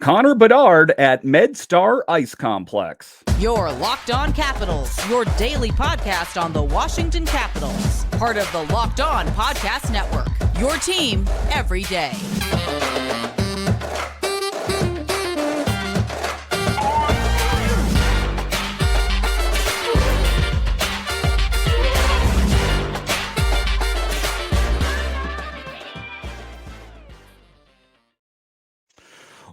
Connor Bedard at Med Star Ice Complex. Your Locked On Capitals, your daily podcast on the Washington Capitals. Part of the Locked On Podcast Network, your team every day.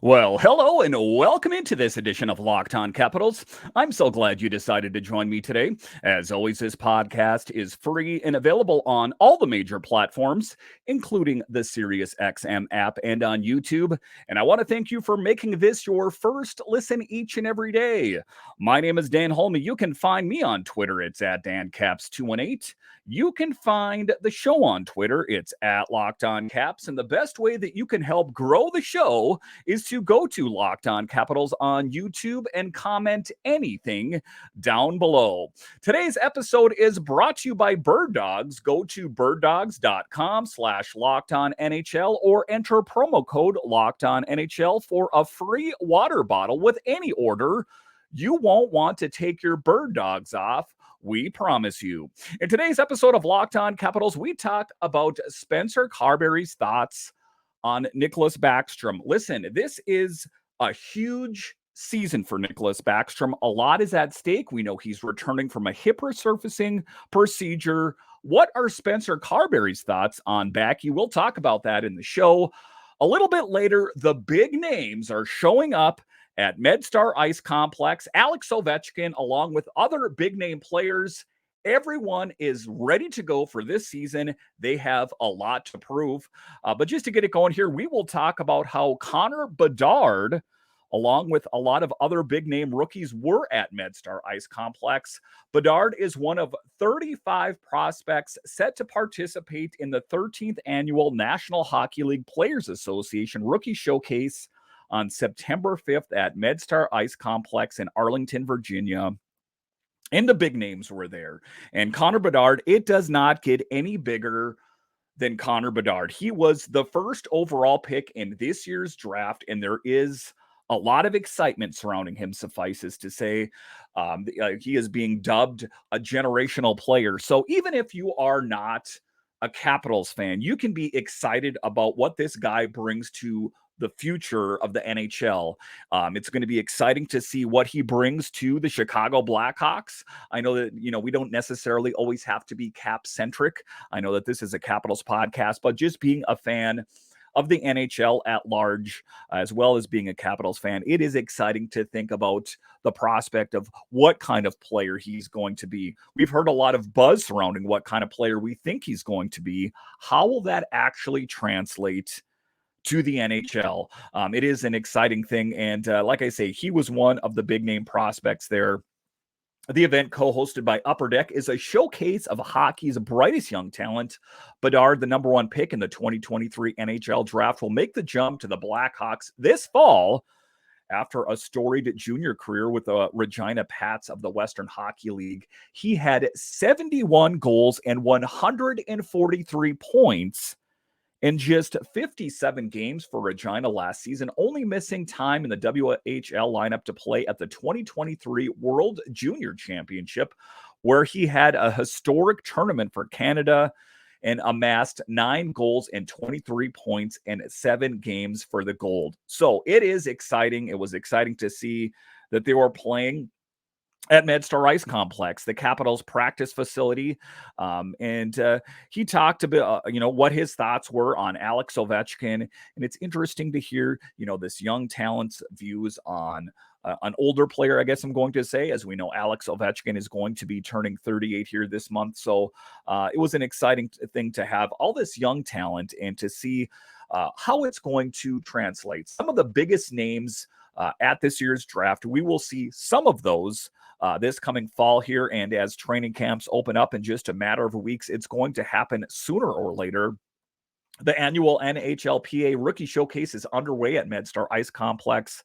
Well, hello and welcome into this edition of Locked On Capitals. I'm so glad you decided to join me today. As always, this podcast is free and available on all the major platforms, including the SiriusXM app and on YouTube. And I want to thank you for making this your first listen each and every day. My name is Dan Holme. You can find me on Twitter. It's at DanCaps218. You can find the show on Twitter. It's at Locked On Caps. And the best way that you can help grow the show is to go to Locked On Capitals on YouTube and comment anything down below. Today's episode is brought to you by Bird Dogs. Go to birddogs.com/LockedOnNHL or enter promo code LockedOnNHL for a free water bottle with any order. You won't want to take your Bird Dogs off. We promise you. In today's episode of Locked On Capitals, we talk about Spencer Carbery's thoughts on Nicklas Backstrom. Listen, this is a huge season for Nicklas Backstrom. A lot is at stake. We know he's returning from a hip resurfacing procedure. What are Spencer Carbery's thoughts on Backy? We'll talk about that in the show. A little bit later, the big names are showing up at MedStar Ice Complex. Alex Ovechkin, along with other big-name players, everyone is ready to go for this season. They have a lot to prove. But just to get it going here, we will talk about how Connor Bedard, along with a lot of other big-name rookies, were at MedStar Ice Complex. Bedard is one of 35 prospects set to participate in the 13th Annual National Hockey League Players Association Rookie Showcase on September 5th at MedStar Ice Complex in Arlington, Virginia. And the big names were there. And Connor Bedard, it does not get any bigger than Connor Bedard. He was the first overall pick in this year's draft, and there is a lot of excitement surrounding him, suffices to say. He is being dubbed a generational player. So even if you are not a Capitals fan, you can be excited about what this guy brings to the future of the NHL. It's going to be exciting to see what he brings to the Chicago Blackhawks. I know that, we don't necessarily always have to be cap-centric. I know that this is a Capitals podcast, but just being a fan of the NHL at large, as well as being a Capitals fan, it is exciting to think about the prospect of what kind of player he's going to be. We've heard a lot of buzz surrounding what kind of player we think he's going to be. How will that actually translate to the NHL? It is an exciting thing. And like I say, he was one of the big name prospects there. The event, co-hosted by Upper Deck, is a showcase of hockey's brightest young talent. Bedard, the number one pick in the 2023 NHL draft, will make the jump to the Blackhawks this fall after a storied junior career with the Regina Pats of the Western Hockey League. He had 71 goals and 143 points in just 57 games for Regina last season, only missing time in the WHL lineup to play at the 2023 World Junior Championship, where he had a historic tournament for Canada and amassed 9 goals and 23 points in 7 games for the Gold. So it is exciting. It was exciting to see that they were playing at MedStar Ice Complex, the Capitals practice facility. And he talked about, what his thoughts were on Alex Ovechkin. And it's interesting to hear, this young talent's views on an older player, I guess I'm going to say. As we know, Alex Ovechkin is going to be turning 38 here this month. So it was an exciting thing to have all this young talent and to see how it's going to translate. Some of the biggest names at this year's draft, we will see some of those this coming fall here. And as training camps open up in just a matter of weeks, it's going to happen sooner or later. The annual NHLPA Rookie Showcase is underway at MedStar Ice Complex.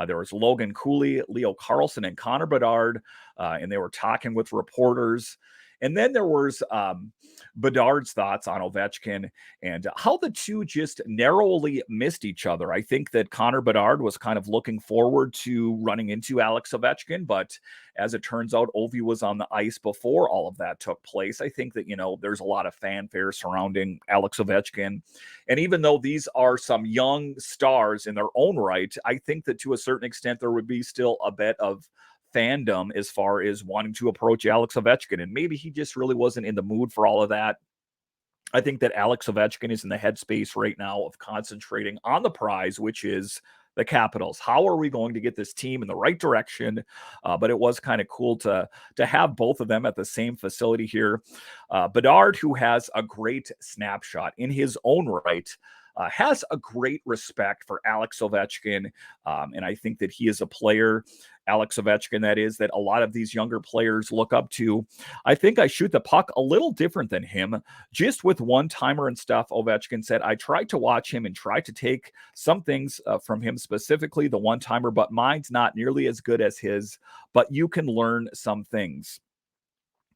There was Logan Cooley, Leo Carlson, and Connor Bedard, and they were talking with reporters. And then there was Bedard's thoughts on Ovechkin and how the two just narrowly missed each other. I think that Connor Bedard was kind of looking forward to running into Alex Ovechkin, but as it turns out, Ovi was on the ice before all of that took place. I think that, there's a lot of fanfare surrounding Alex Ovechkin. And even though these are some young stars in their own right, I think that to a certain extent, there would be still a bit of fandom as far as wanting to approach Alex Ovechkin. And maybe he just really wasn't in the mood for all of that. I think that Alex Ovechkin is in the headspace right now of concentrating on the prize, which is the Capitals. How are we going to get this team in the right direction? But it was kind of cool to have both of them at the same facility here. Bedard, who has a great snapshot in his own right, has a great respect for Alex Ovechkin. And I think that he is a player, Alex Ovechkin, that a lot of these younger players look up to. I think I shoot the puck a little different than him, just with one-timer and stuff. Ovechkin said, I tried to watch him and try to take some things from him, specifically the one-timer, but mine's not nearly as good as his, but you can learn some things.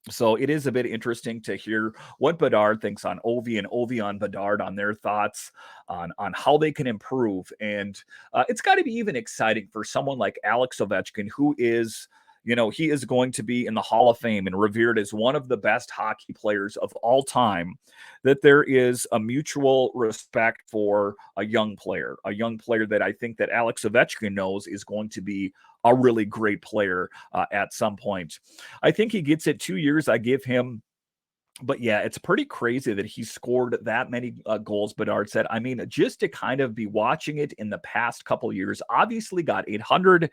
So it is a bit interesting to hear what Bedard thinks on Ovi and Ovi on Bedard, on their thoughts on how they can improve. And it's got to be even exciting for someone like Alex Ovechkin, who is, he is going to be in the Hall of Fame and revered as one of the best hockey players of all time, that there is a mutual respect for a young player that I think that Alex Ovechkin knows is going to be a really great player at some point. I think he gets it 2 years. I give him. But yeah, it's pretty crazy that he scored that many goals, Bedard said. I mean, just to kind of be watching it in the past couple years, obviously got 800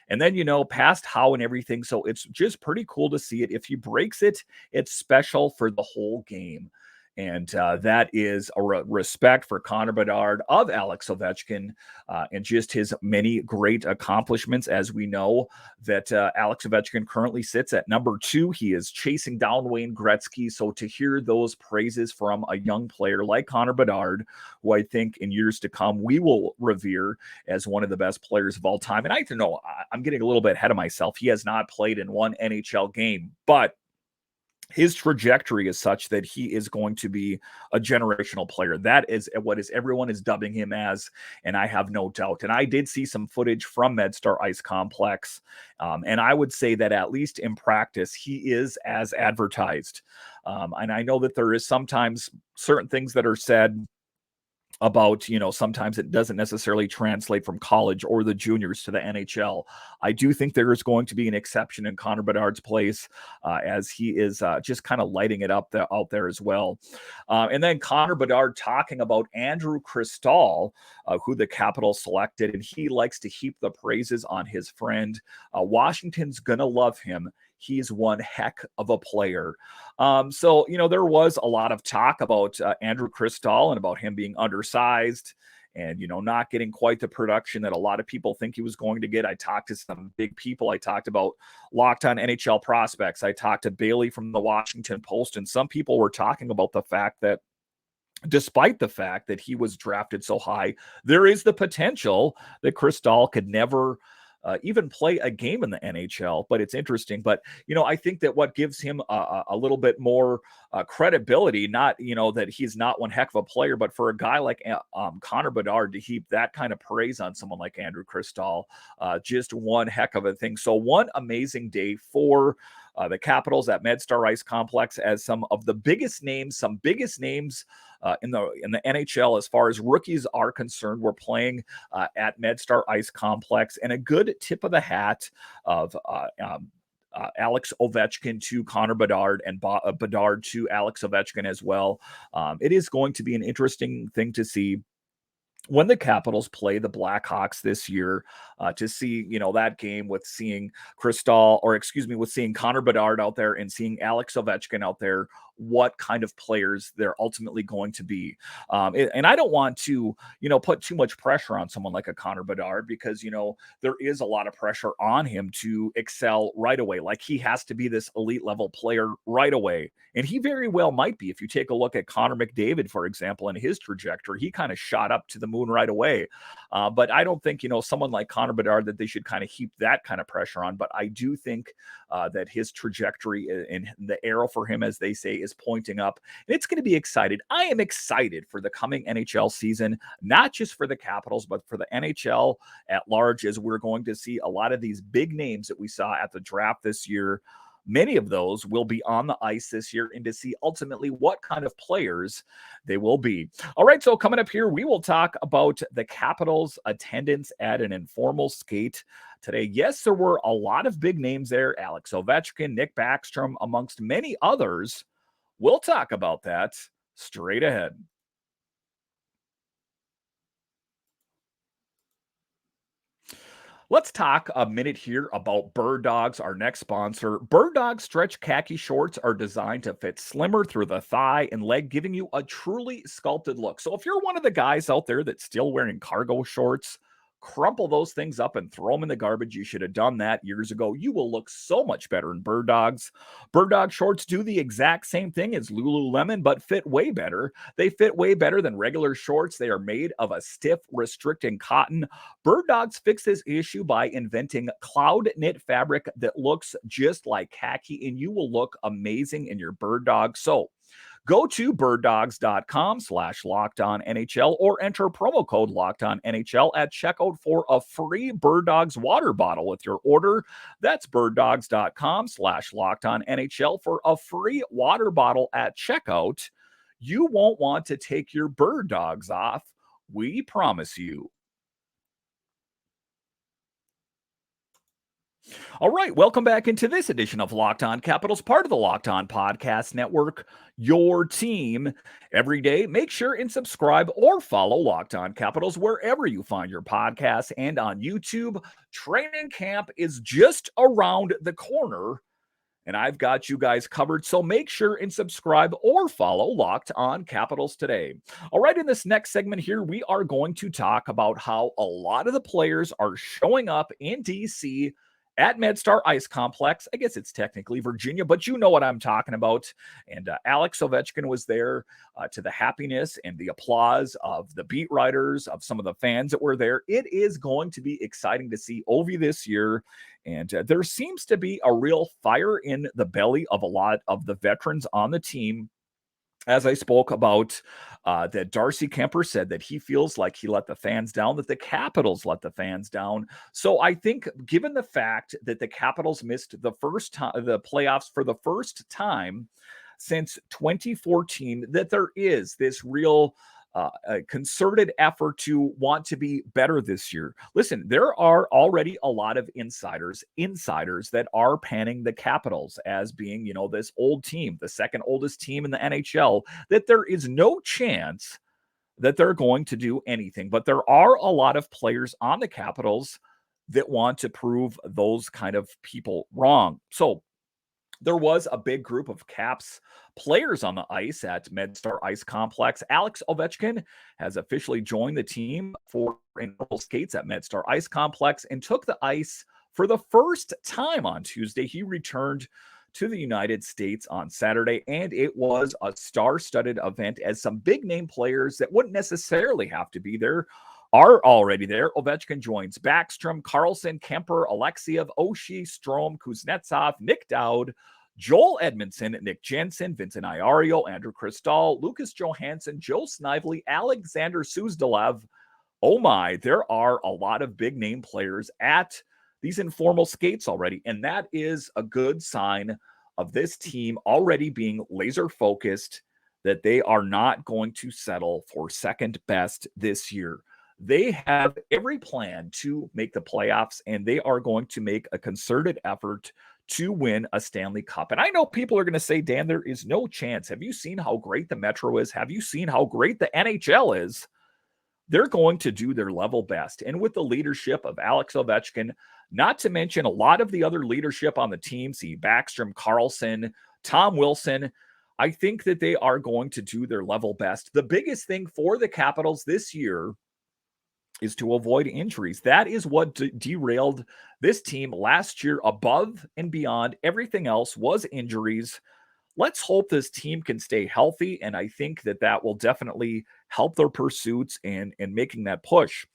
and then, past Howe and everything. So it's just pretty cool to see it. If he breaks it, it's special for the whole game. And that is a respect for Connor Bedard of Alex Ovechkin and just his many great accomplishments. As we know that Alex Ovechkin currently sits at number 2. He is chasing down Wayne Gretzky. So to hear those praises from a young player like Connor Bedard, who I think in years to come we will revere as one of the best players of all time. And I don't know, I'm getting a little bit ahead of myself. He has not played in one NHL game, but his trajectory is such that he is going to be a generational player. That is what everyone is dubbing him as, and I have no doubt. And I did see some footage from MedStar Ice Complex, and I would say that at least in practice, he is as advertised. And I know that there is sometimes certain things that are said about, sometimes it doesn't necessarily translate from college or the juniors to the NHL. I do think there is going to be an exception in Connor Bedard's place as he is just kind of lighting it up out there as well. And then Connor Bedard talking about Andrew Cristall, who the Capitals selected, and he likes to heap the praises on his friend. Washington's going to love him. He's one heck of a player. So, there was a lot of talk about Andrew Cristall and about him being undersized and, not getting quite the production that a lot of people think he was going to get. I talked to some big people. I talked about Locked On NHL Prospects. I talked to Bailey from the Washington Post, and some people were talking about the fact that despite the fact that he was drafted so high, there is the potential that Cristall could never even play a game in the NHL. But it's interesting. But, I think that what gives him a little bit more credibility, not, that he's not one heck of a player, but for a guy like Connor Bedard to heap that kind of praise on someone like Andrew Cristall, just one heck of a thing. So one amazing day for the Capitals at MedStar Ice Complex, as some biggest names in the NHL as far as rookies are concerned were playing at MedStar Ice Complex. And a good tip of the hat of Alex Ovechkin to Connor Bedard and Bedard to Alex Ovechkin as well. It is going to be an interesting thing to see when the Capitals play the Blackhawks this year, to see, that game with seeing with seeing Connor Bedard out there and seeing Alex Ovechkin out there what kind of players they're ultimately going to be. And I don't want to, put too much pressure on someone like a Connor Bedard because, there is a lot of pressure on him to excel right away. Like he has to be this elite level player right away. And he very well might be. If you take a look at Connor McDavid, for example, and his trajectory, he kind of shot up to the moon right away. But I don't think, someone like Connor Bedard that they should kind of heap that kind of pressure on. But I do think that his trajectory and the arrow for him, as they say, is pointing up. And it's going to be excited. I am excited for the coming NHL season, not just for the Capitals, but for the NHL at large, as we're going to see a lot of these big names that we saw at the draft this year. Many of those will be on the ice this year, and to see ultimately what kind of players they will be. All right, so coming up here, we will talk about the Capitals' attendance at an informal skate today. Yes, there were a lot of big names there. Alex Ovechkin, Nick Backstrom, amongst many others. We'll talk about that straight ahead. Let's talk a minute here about Bird Dogs, our next sponsor. Bird Dog stretch khaki shorts are designed to fit slimmer through the thigh and leg, giving you a truly sculpted look. So if you're one of the guys out there that's still wearing cargo shorts, crumple those things up and throw them in the garbage. You should have done that years ago. You will look so much better in Bird Dogs. Bird Dog shorts do the exact same thing as Lululemon, but fit way better. They fit way better than regular shorts. They are made of a stiff, restricting cotton. Bird Dogs fix this issue by inventing cloud knit fabric that looks just like khaki, and you will look amazing in your Bird Dog. So go to birddogs.com/lockedonnhl or enter promo code lockedonnhl at checkout for a free Bird Dogs water bottle with your order. That's birddogs.com/lockedonnhl for a free water bottle at checkout. You won't want to take your Bird Dogs off. We promise you. All right, welcome back into this edition of Locked On Capitals, part of the Locked On Podcast Network, your team every day. Make sure and subscribe or follow Locked On Capitals wherever you find your podcasts and on YouTube. Training camp is just around the corner, and I've got you guys covered. So make sure and subscribe or follow Locked On Capitals today. All right, in this next segment here, we are going to talk about how a lot of the players are showing up in DC at MedStar Ice Complex. I guess it's technically Virginia, but you know what I'm talking about. And Alex Ovechkin was there to the happiness and the applause of the beat writers, of some of the fans that were there. It is going to be exciting to see Ovi this year. And there seems to be a real fire in the belly of a lot of the veterans on the team. As I spoke about, that Darcy Kuemper said that he feels like he let the fans down, that the Capitals let the fans down. So I think, given the fact that the Capitals missed the playoffs for the first time since 2014, that there is this real a concerted effort to want to be better this year. Listen, there are already a lot of insiders that are panning the Capitals as being, this old team, the second oldest team in the NHL, that there is no chance that they're going to do anything. But there are a lot of players on the Capitals that want to prove those kind of people wrong. So there was a big group of Caps players on the ice at MedStar Ice Complex. Alex Ovechkin has officially joined the team for informal skates at MedStar Ice Complex and took the ice for the first time on Tuesday. He returned to the United States on Saturday, and it was a star-studded event as some big-name players that wouldn't necessarily have to be there are already there. Ovechkin joins Backstrom, Carlson, Kuemper, Alexeyev, Oshie, Strome, Kuznetsov, Nic Dowd, Joel Edmundson, Nick Jensen, Vincent Iorio, Andrew Cristall, Lucas Johansen, Joe Snively, Alexander Suzdalev. Oh my, there are a lot of big name players at these informal skates already, and that is a good sign of this team already being laser focused, that they are not going to settle for second best this year. They have every plan to make the playoffs, and they are going to make a concerted effort to win a Stanley Cup. And I know people are going to say, Dan, there is no chance. Have you seen how great the Metro is? Have you seen how great the NHL is? They're going to do their level best. And with the leadership of Alex Ovechkin, not to mention a lot of the other leadership on the team, see Backstrom, Carlson, Tom Wilson, I think that they are going to do their level best. The biggest thing for the Capitals this year is to avoid injuries. That is what derailed this team last year above and beyond. Everything else was injuries. Let's hope this team can stay healthy, and I think that that will definitely help their pursuits and making that push.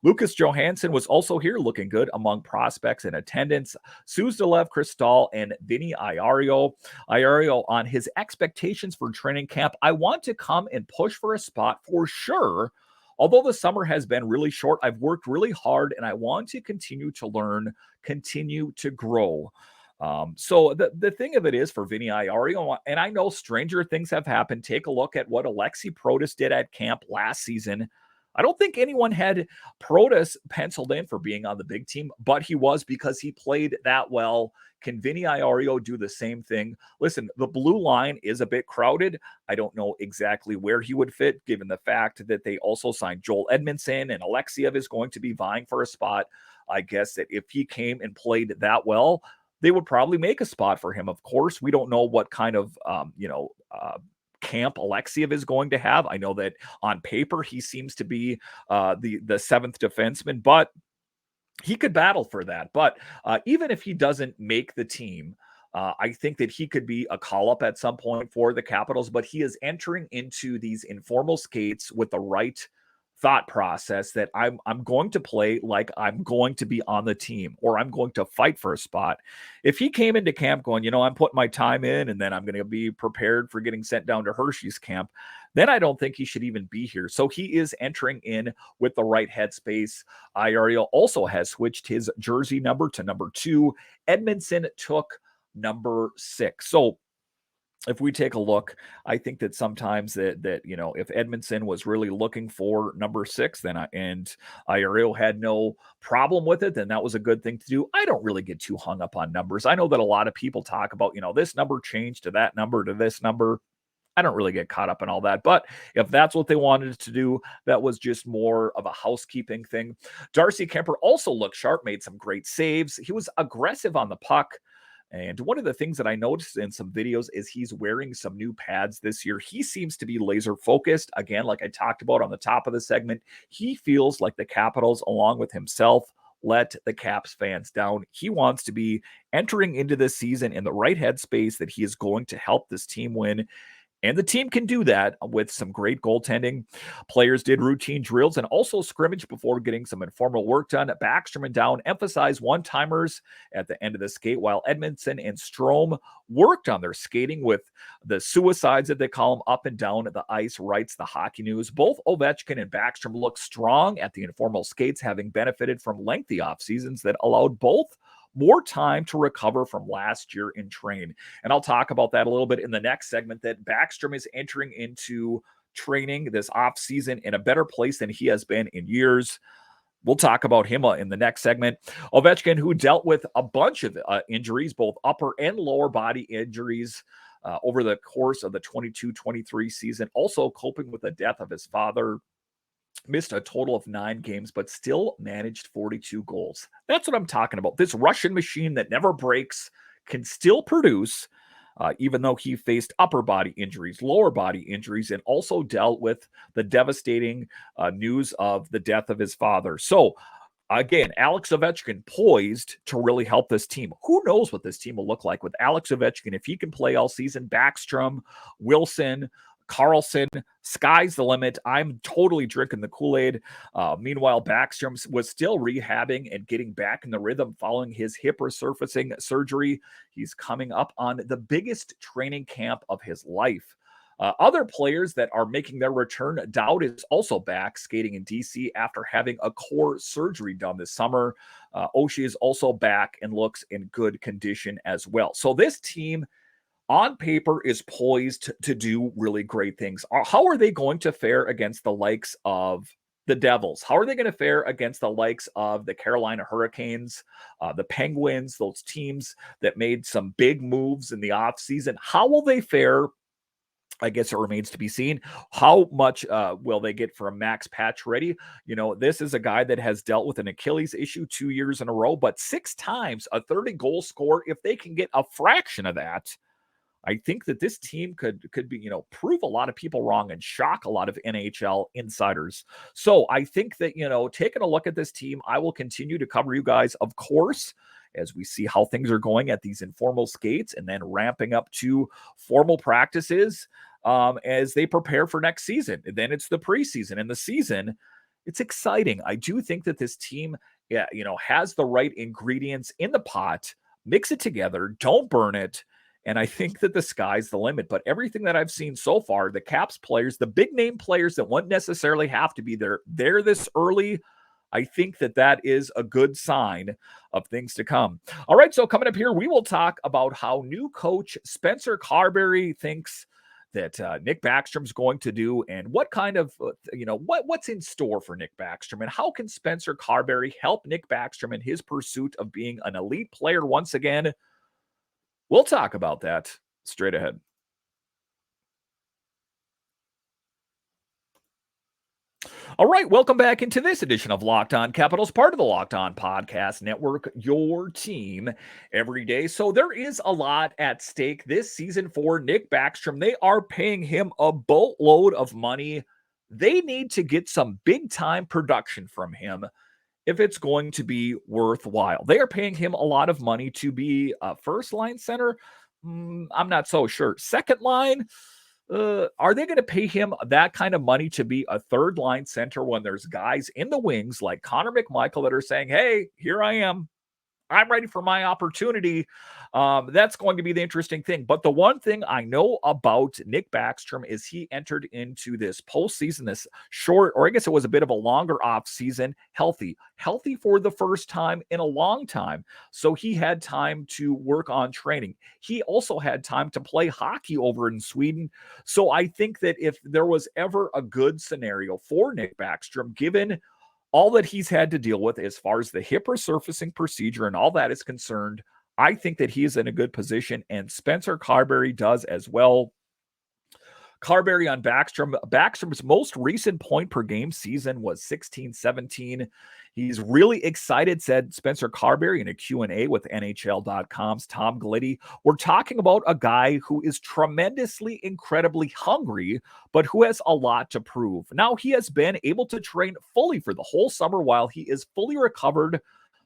Lucas Johansen was also here looking good among prospects in attendance. Suzdalev, Cristall, and Evgeny Iorio. Iorio on his expectations for training camp. I want to come and push for a spot for sure. Although the summer has been really short, I've worked really hard and I want to continue to learn, continue to grow. So the thing of it is for Vinny Iorio, and I know stranger things have happened. Take a look at what Alexi Protas did at camp last season. I don't think anyone had Protas penciled in for being on the big team, but he was because he played that well. Can Vinny Iorio do the same thing? Listen, the blue line is a bit crowded. I don't know exactly where he would fit, given the fact that they also signed Joel Edmundson and Alexeyev is going to be vying for a spot. I guess that if he came and played that well, they would probably make a spot for him. Of course, we don't know what kind of, camp Alexeyev is going to have. I know that on paper, he seems to be the seventh defenseman, but he could battle for that. But even if he doesn't make the team, I think that he could be a call-up at some point for the Capitals, but he is entering into these informal skates with the right thought process that I'm going to play like I'm going to be on the team or I'm going to fight for a spot. If he came into camp going, I'm putting my time in and then I'm going to be prepared for getting sent down to Hershey's camp, then I don't think he should even be here. So he is entering in with the right headspace. Iorio also has switched his jersey number to number 2. Edmundson took number 6. So if we take a look, I think that sometimes that if Edmundson was really looking for number 6, then and Iorio had no problem with it, then that was a good thing to do. I don't really get too hung up on numbers. I know that a lot of people talk about, this number changed to that number to this number. I don't really get caught up in all that. But if that's what they wanted to do, that was just more of a housekeeping thing. Darcy Kuemper also looked sharp, made some great saves. He was aggressive on the puck. And one of the things that I noticed in some videos is he's wearing some new pads this year. He seems to be laser focused. Again, like I talked about on the top of the segment, he feels like the Capitals, along with himself, let the Caps fans down. He wants to be entering into this season in the right headspace that he is going to help this team win. And the team can do that with some great goaltending. Players did routine drills and also scrimmage before getting some informal work done. Backstrom and Dowd emphasized one-timers at the end of the skate, while Edmundson and Strome worked on their skating with the suicides, that they call them, up and down the ice, writes the Hockey News. Both Ovechkin and Backstrom looked strong at the informal skates, having benefited from lengthy off seasons that allowed both more time to recover from last year in train. And I'll talk about that a little bit in the next segment, that Backstrom is entering into training this off season in a better place than he has been in years. We'll talk about him in the next segment. Ovechkin, who dealt with a bunch of injuries, both upper and lower body injuries over the course of the 22-23 season, also coping with the death of his father. Missed a total of 9 games, but still managed 42 goals. That's what I'm talking about. This Russian machine that never breaks can still produce, even though he faced upper body injuries, lower body injuries, and also dealt with the devastating news of the death of his father. So, again, Alex Ovechkin poised to really help this team. Who knows what this team will look like with Alex Ovechkin if he can play all season? Backstrom, Wilson, Carlson, sky's the limit. I'm totally drinking the Kool-Aid. Meanwhile, Backstrom was still rehabbing and getting back in the rhythm following his hip resurfacing surgery. He's coming up on the biggest training camp of his life. Other players that are making their return, Dowd is also back skating in DC after having a core surgery done this summer. Oshie is also back and looks in good condition as well. So this team, on paper, is poised to do really great things. How are they going to fare against the likes of the Devils? How are they going to fare against the likes of the Carolina Hurricanes, the Penguins, those teams that made some big moves in the offseason? How will they fare? I guess it remains to be seen. How much will they get from Max Pacioretty? This is a guy that has dealt with an Achilles issue 2 years in a row, but 6 times a 30-goal scorer. If they can get a fraction of that, I think that this team could be, prove a lot of people wrong and shock a lot of NHL insiders. So I think that, taking a look at this team, I will continue to cover you guys, of course, as we see how things are going at these informal skates and then ramping up to formal practices as they prepare for next season. And then it's the preseason and the season. It's exciting. I do think that this team, has the right ingredients in the pot. Mix it together. Don't burn it. And I think that the sky's the limit. But everything that I've seen so far, the Caps players, the big name players that wouldn't necessarily have to be there, they're this early. I think that that is a good sign of things to come. All right, so coming up here, we will talk about how new coach Spencer Carbery thinks that Nick Backstrom's going to do, and what kind of, what's in store for Nick Backstrom, and how can Spencer Carbery help Nick Backstrom in his pursuit of being an elite player once again. We'll talk about that straight ahead. All right, welcome back into this edition of Locked On Capitals, part of the Locked On Podcast Network, your team every day. So there is a lot at stake this season for Nick Backstrom. They are paying him a boatload of money. They need to get some big-time production from him if it's going to be worthwhile. They are paying him a lot of money to be a first-line center. I'm not so sure. Second line, are they going to pay him that kind of money to be a third-line center when there's guys in the wings like Connor McMichael that are saying, hey, here I am. I'm ready for my opportunity. That's going to be the interesting thing. But the one thing I know about Nick Backstrom is he entered into this postseason, this short, or I guess it was a bit of a longer off season, healthy for the first time in a long time. So he had time to work on training. He also had time to play hockey over in Sweden. So I think that if there was ever a good scenario for Nick Backstrom, given all that he's had to deal with as far as the hip resurfacing procedure and all that is concerned, I think that he is in a good position, and Spencer Carbery does as well. Carbery on Backstrom. Backstrom's most recent point per game season was 16-17. He's really excited, said Spencer Carbery in a Q&A with NHL.com's Tom Gliddy. We're talking about a guy who is tremendously, incredibly hungry, but who has a lot to prove. Now, he has been able to train fully for the whole summer while he is fully recovered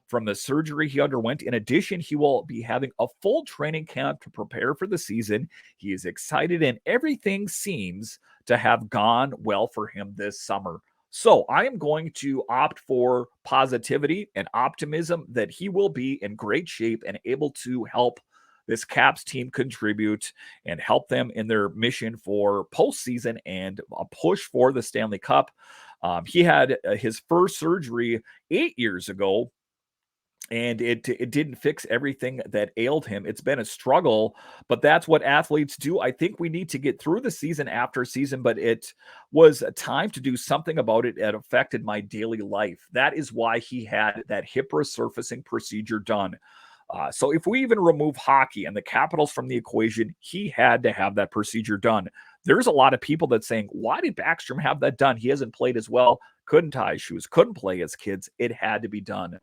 from the surgery he underwent. In addition, he will be having a full training camp to prepare for the season. He is excited, and everything seems to have gone well for him this summer. So I am going to opt for positivity and optimism that he will be in great shape and able to help this Caps team contribute and help them in their mission for postseason and a push for the Stanley Cup. He had his first surgery 8 years ago, and it didn't fix everything that ailed him. It's been a struggle, but that's what athletes do. I think we need to get through the season after season, but it was a time to do something about it. It affected my daily life. That is why he had that hip resurfacing procedure done. So if we even remove hockey and the Capitals from the equation, he had to have that procedure done. There's a lot of people that saying, why did Backstrom have that done? He hasn't played as well, couldn't tie shoes, couldn't play as kids. It had to be done.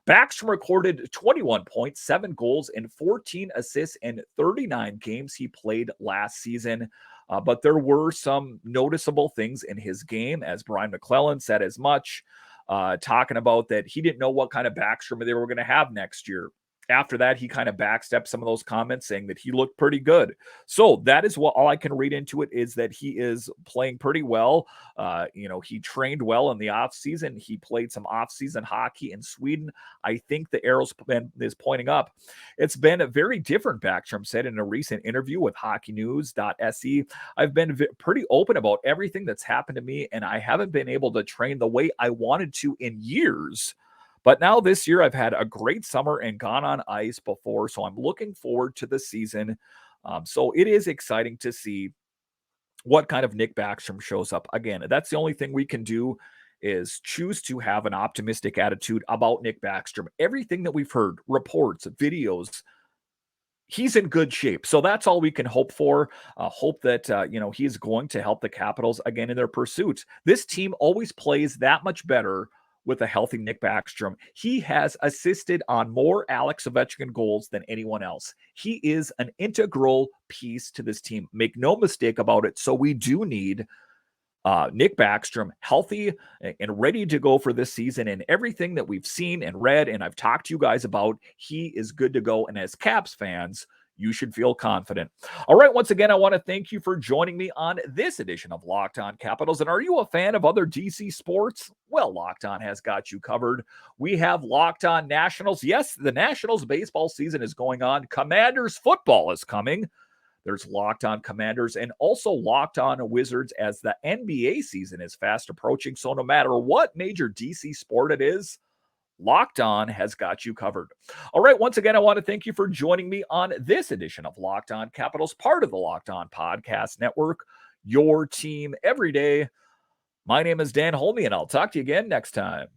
Backstrom recorded 21 points, 7 goals, and 14 assists in 39 games he played last season. But there were some noticeable things in his game, as Brian McClellan said as much, talking about that he didn't know what kind of Backstrom they were going to have next year. After that, he kind of backstepped some of those comments, saying that he looked pretty good. So that is what all I can read into it is that he is playing pretty well. He trained well in the offseason. He played some offseason hockey in Sweden. I think the arrow is pointing up. It's been a very different, Backstrom said in a recent interview with hockeynews.se. I've been pretty open about everything that's happened to me, and I haven't been able to train the way I wanted to in years. But now this year, I've had a great summer and gone on ice before, so I'm looking forward to the season. So it is exciting to see what kind of Nick Backstrom shows up. Again, that's the only thing we can do is choose to have an optimistic attitude about Nick Backstrom. Everything that we've heard, reports, videos, he's in good shape. So that's all we can hope for. Hope that, he's going to help the Capitals again in their pursuit. This team always plays that much better with a healthy Nick Backstrom. He has assisted on more Alex Ovechkin goals than anyone else. He is an integral piece to this team. Make no mistake about it. So we do need Nick Backstrom healthy and ready to go for this season, and everything that we've seen and read and I've talked to you guys about, he is good to go. And as Caps fans, you should feel confident. All right, once again, I want to thank you for joining me on this edition of Locked On Capitals. And are you a fan of other DC sports? Well, Locked On has got you covered. We have Locked On Nationals. Yes, the Nationals baseball season is going on. Commanders football is coming. There's Locked On Commanders and also Locked On Wizards as the NBA season is fast approaching. So no matter what major DC sport it is, Locked On has got you covered. All right, once again, I want to thank you for joining me on this edition of Locked On Capitals, part of the Locked On Podcast Network, your team every day. My name is Dan Holme, and I'll talk to you again next time.